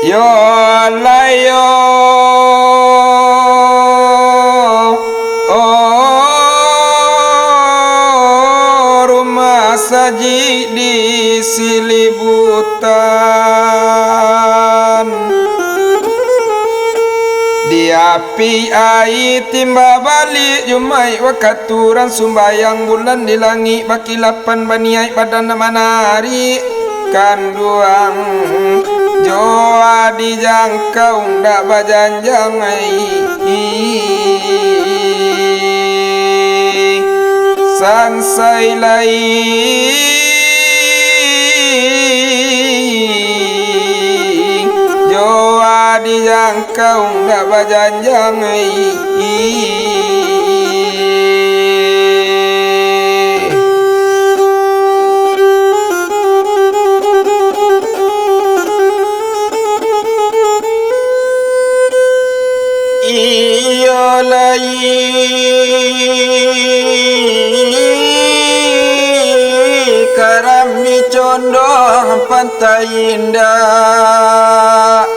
yo layo rumah saji di Silibutan diapi ai timba balik jumai wakaturan sumbayang bulan di langit bakilapan baniai badan manari kanduang joa dijangkau ndak bajanjang sansai lai joa dijangkau ndak bajanjang Karami condong pantai indah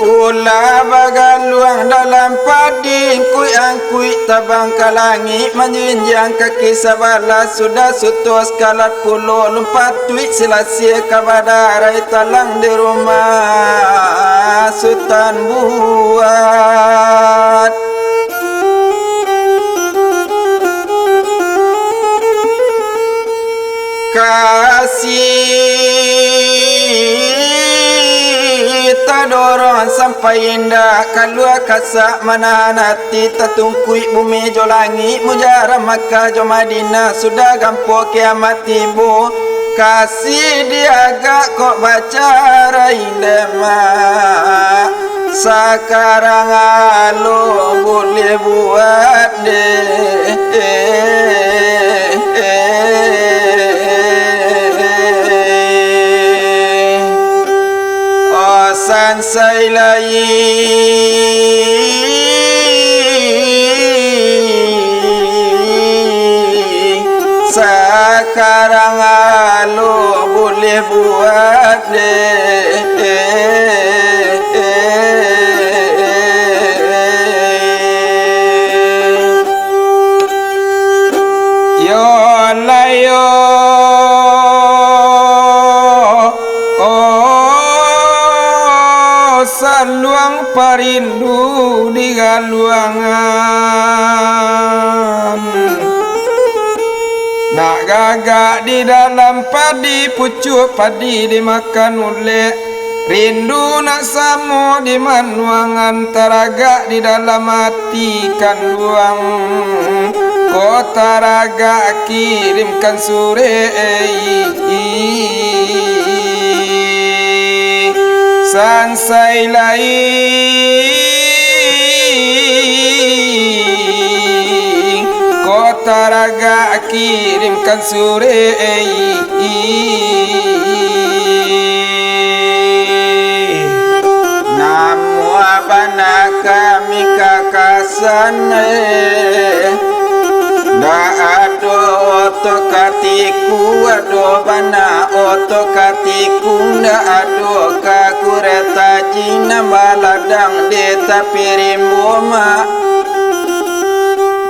Ula bagaluang dalam padi kui angkui tabang ke langit menjinjang kaki sabala sudah sutus kalat pulau lompat tuik silasia kabadarai talang di rumah sultan buat dorong sampai indah kalua kasak mana nanti tatungkui bumi jo langit mujara Makkah jo Madinah sudah gampo kiamat tibu kasih diagak kok baca raindema sekarang alo boleh buat sansai lai sekarang alo boleh buat yo layo saluang parindu di galuangan nak gagak di dalam padi pucuk padi dimakan oleh rindu nak samo di manuangan taraga di dalam hati kanduang kota raga kirimkan sore sansai lai kota raga kirimkan sore namu abana kami kakasan nda ado otokatiku ado bana otokatiku nda ado kakureta jina baladang deta pirimboma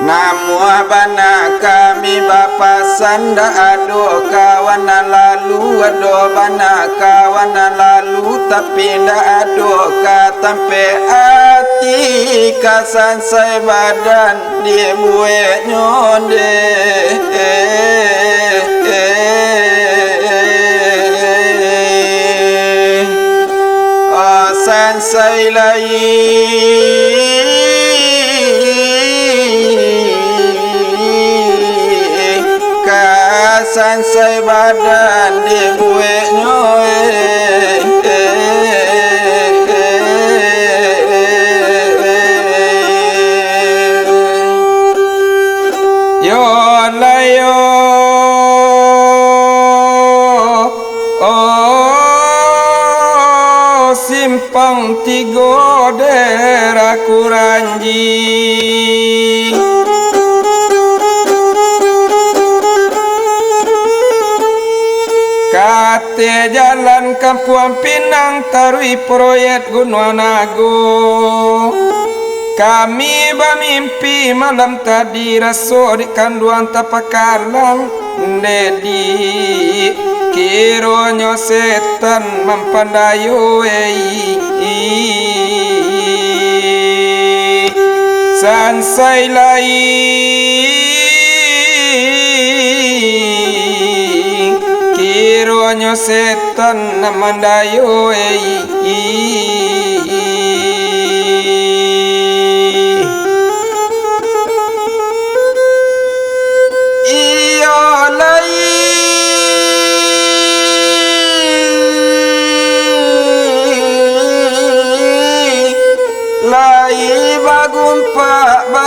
namu abana kami bapa sanda ado kawana lalu ado bana kawana lalu tapi nda ado katampe ati kasansai badan di buwe nyonde sansai lai sansai badan di buwe nyoe yo layo simpang tigo daerah Kuranji Kampuang Pinang tarui proyek Gunung Nago. Kami bermimpi malam tadi rasuk di kanduan tapakalang dedi kironyo setan mempandayo sansai lai kironyo setan memandayo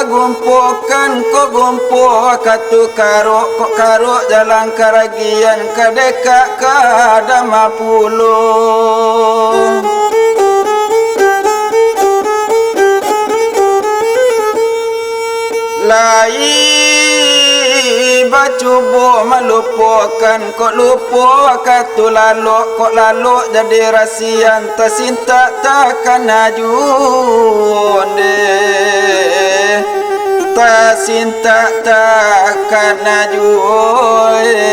Bagumpokan ko gumpo katu karo ko karo jalan karagian kadeka kada mapulo lai bacubo malupokan ko lupo katu lalo ko lalo jadi rasian tasinta takkan ajude ta sinta takkan ajude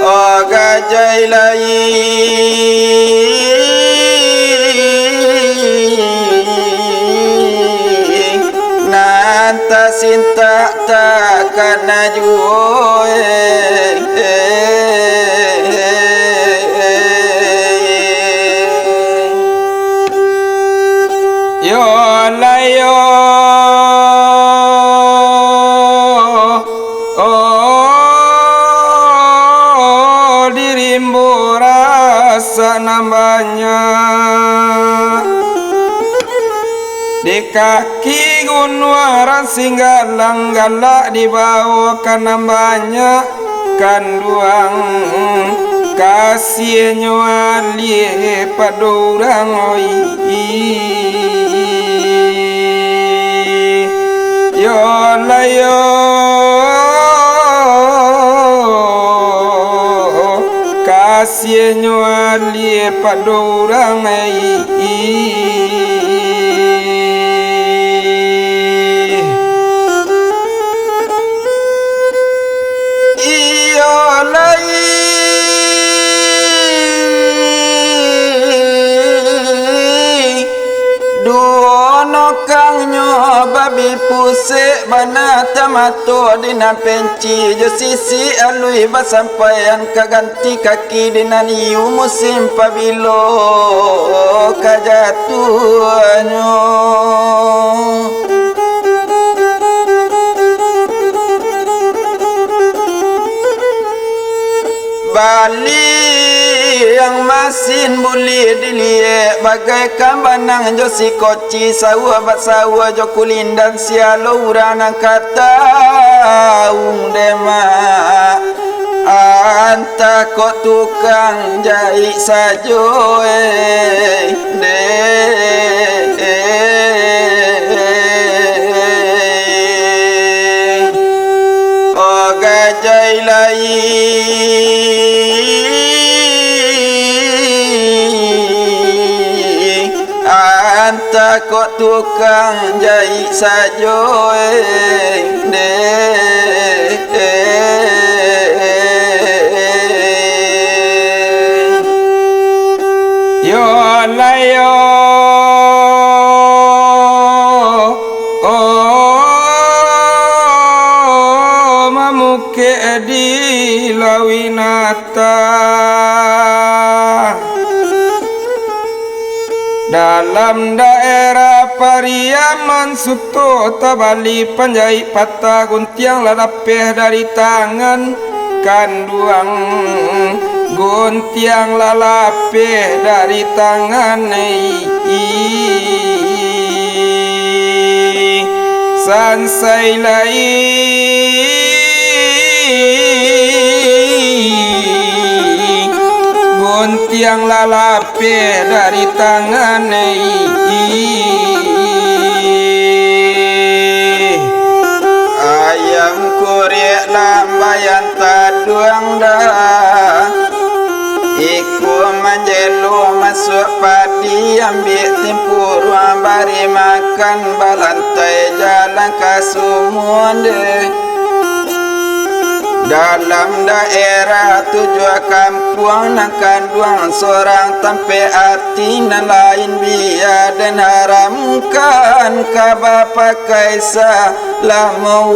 oh gajai lai nanta sinta takkan ajude yo layo oh dirimbo rasa nambahnya di kaki gunung singgalang galak dibawa kan nambahnya kanduang kasihnya alih padurang oi yo layo kasihnya alih padurang babi pusik bana tamato dina penci jo sisi alui basampaian kaganti kaki dina niu musim pabilo kajatuanyo Bali yang masin boleh dilihat bagaikan banang jo si koci sawa bat sawa jo kulin dan sialo urana kata dema anta ko tukang jahit sajo oh gajai lai anta kok tukang jahit sajo yo layo oh mamuke di lawinata dalam daerah Pariaman Suto Tabali Panjai patah guntiang lalapeh dari tangan kanduang guntiang lalapeh dari tangan sansai lai guntiang lalape dari tangan lambayan taduang dah iku manjelu masuk padi ambil timpur bari makan balantai jalan kasumunde dalam daerah tujuh kampung nakan duang seorang tampe hati na lain biar dan haramkan kaba pakai salamu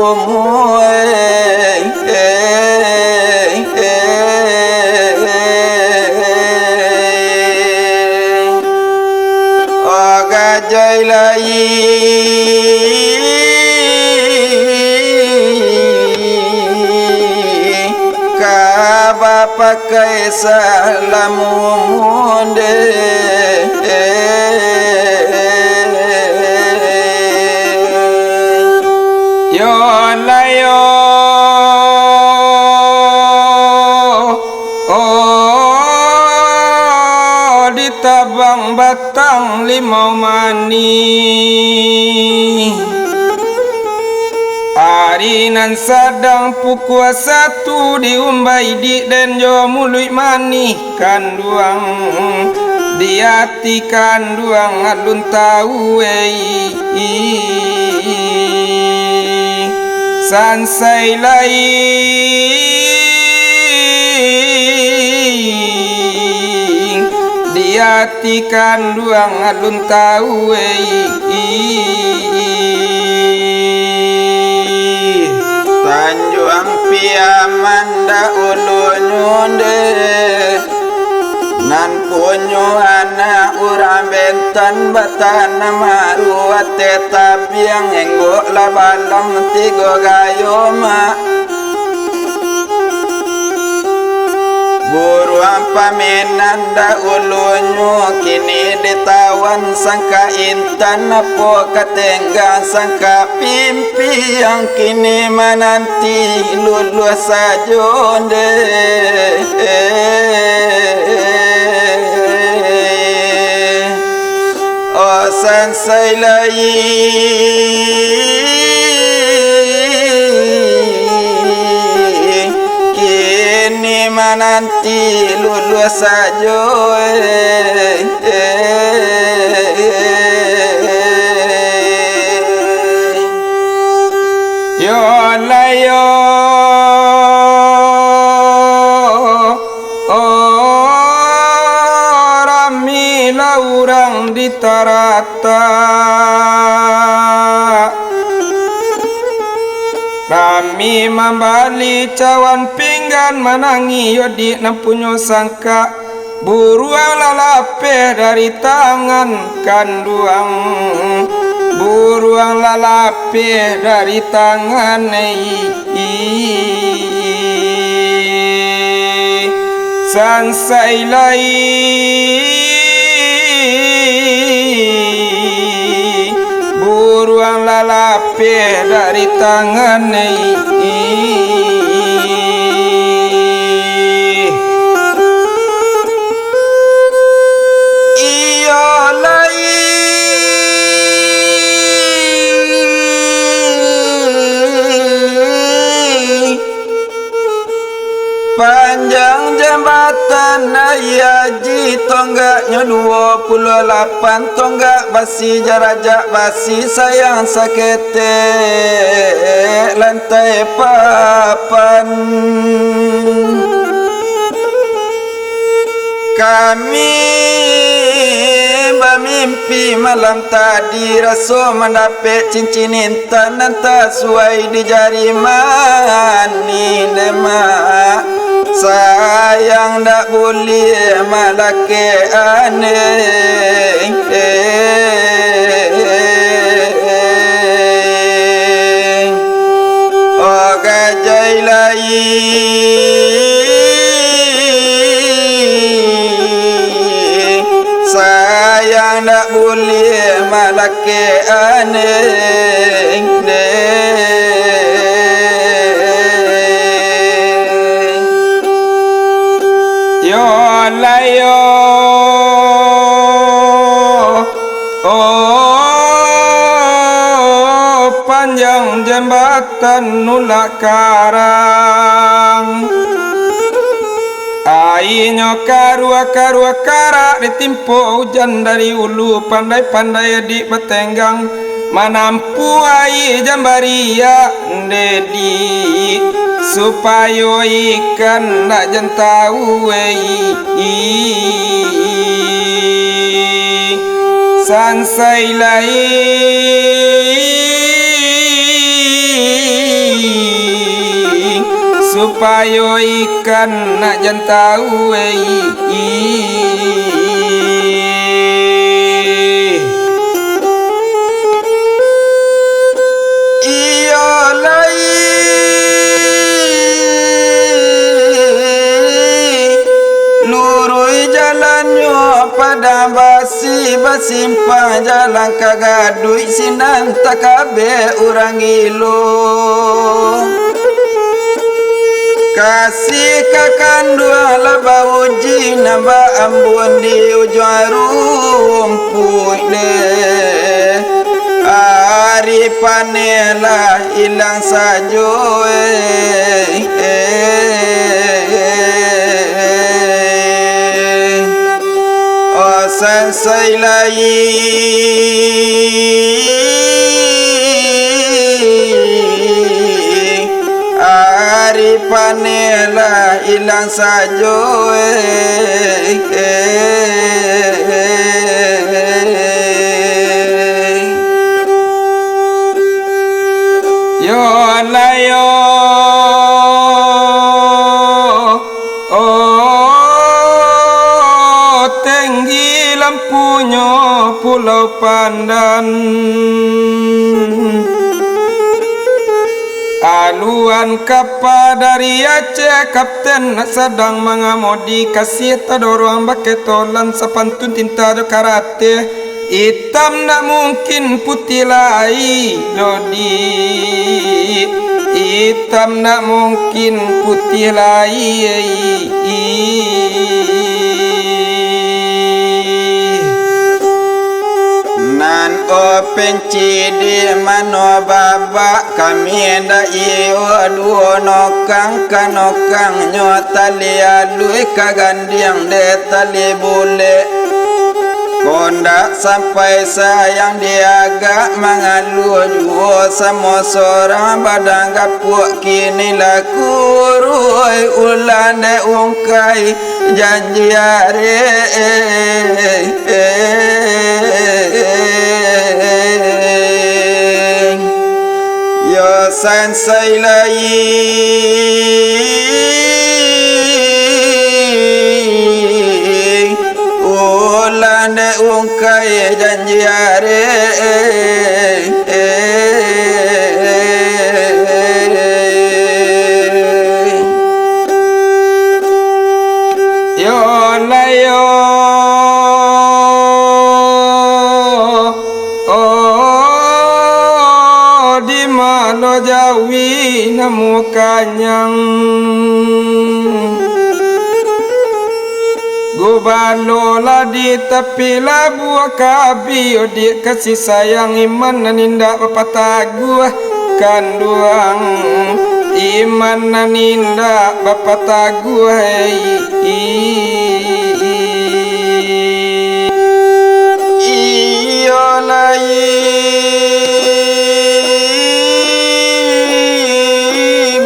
oh gajai lain pakai salamu munde yo layo oh ditabang batang limau mani Arinan sadang pukul 1 diumbai di den jo mului mani kanduang diati kanduang alun tahu sansai lai diati kanduang alun tahu Tanjuang piamanda ulu nyunde nan punyo anak urang bentan batana maru ate tabiang enggo labalam tigo gayoma buruang pamenanda ulunyo kini ditawan sangka intan apo katenggang sangka pimpi yang kini menanti lulus sajonde oh sansai nanti lulus saja yo layo oh rami laurang di tarata Kami membali cawan pinggan menangi yodi nampunyo sangka buruang lalape dari tangan kanduang buruang lalape dari tangan sansai lai buruang lalape dari tangan iyo lai panjang jambatan ayaji tonggaknya 28 tonggak basi jarajak basi sayang sakete lantai papan kami bermimpi malam tadi rasa mendapat cincin intan nanti suai di jari mani lemak sayang tak boleh malake aneh oh gajai lain sayang tak boleh malake aneh yo layo oh sepanjang jembatan nulak karang. Ainyo karua karak ditimpo hujan dari ulu, pandai-pandai di betenggang manampu ai jambaria dedi supaya ikan nak jentau sansai lai supaya ikan nak jentau pada basimpang jalan kagadui sinan takabe urang ilo kasih kakandua laba uji namba ambun di ujarum puide ari panela ilang sajo sansai lai ari panela ilang sajo yo layo lampunya Pulau Pandan aluan kapal dari Aceh kapten sedang mengamodi kasih tadorong baketolan sapantun tinta do karate hitam nak mungkin putih lai dodi hitam nak mungkin putih lai nan o penci di mano baba kami nda iyo duo nokang kanokang nyo tali alui kagandiang de tali bule kondak sampai sayang diaga mangalu juo samo sorang badang kapuk kini laku ruai ulan de ungkai janji are yo sansai lai ulan de ungkai janji are yo layo di malo jawi namu kanyang gubalola di tepi labu kabi di kasih sayang iman naninda papatagu kanduang iman naninda papatagu iyo lai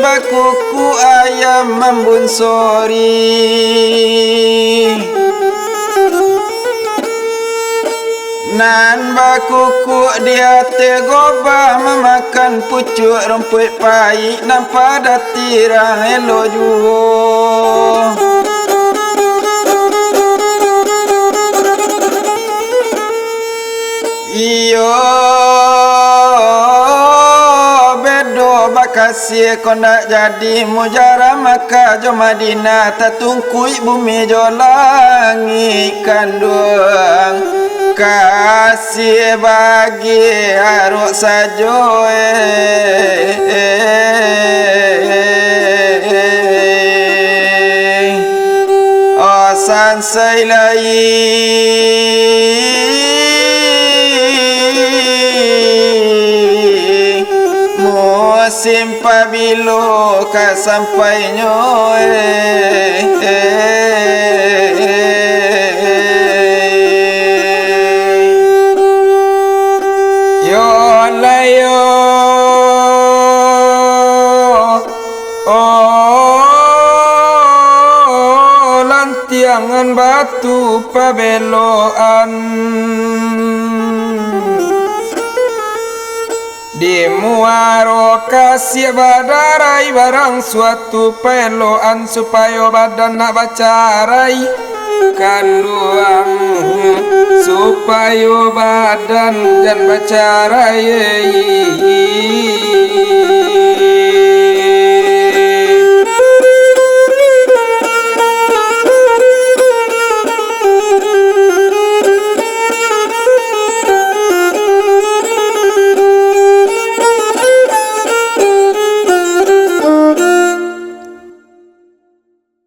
bakuku ayam mambun sori nan bakuku dia tegoba memakan pucuk rumput pai nampak datirang elo juo iyo kasih kau nak jadi mujara maka jo Madinah tatungkui bumi jo langit kandung kasih bagi aruk sajo oh sansai lai apabila kasampainya yo layo lantiangan batu pabeloan di muaro kasih badarai barang suatu peloan supaya badan nak bacarai kanduang supaya badan dan bacarai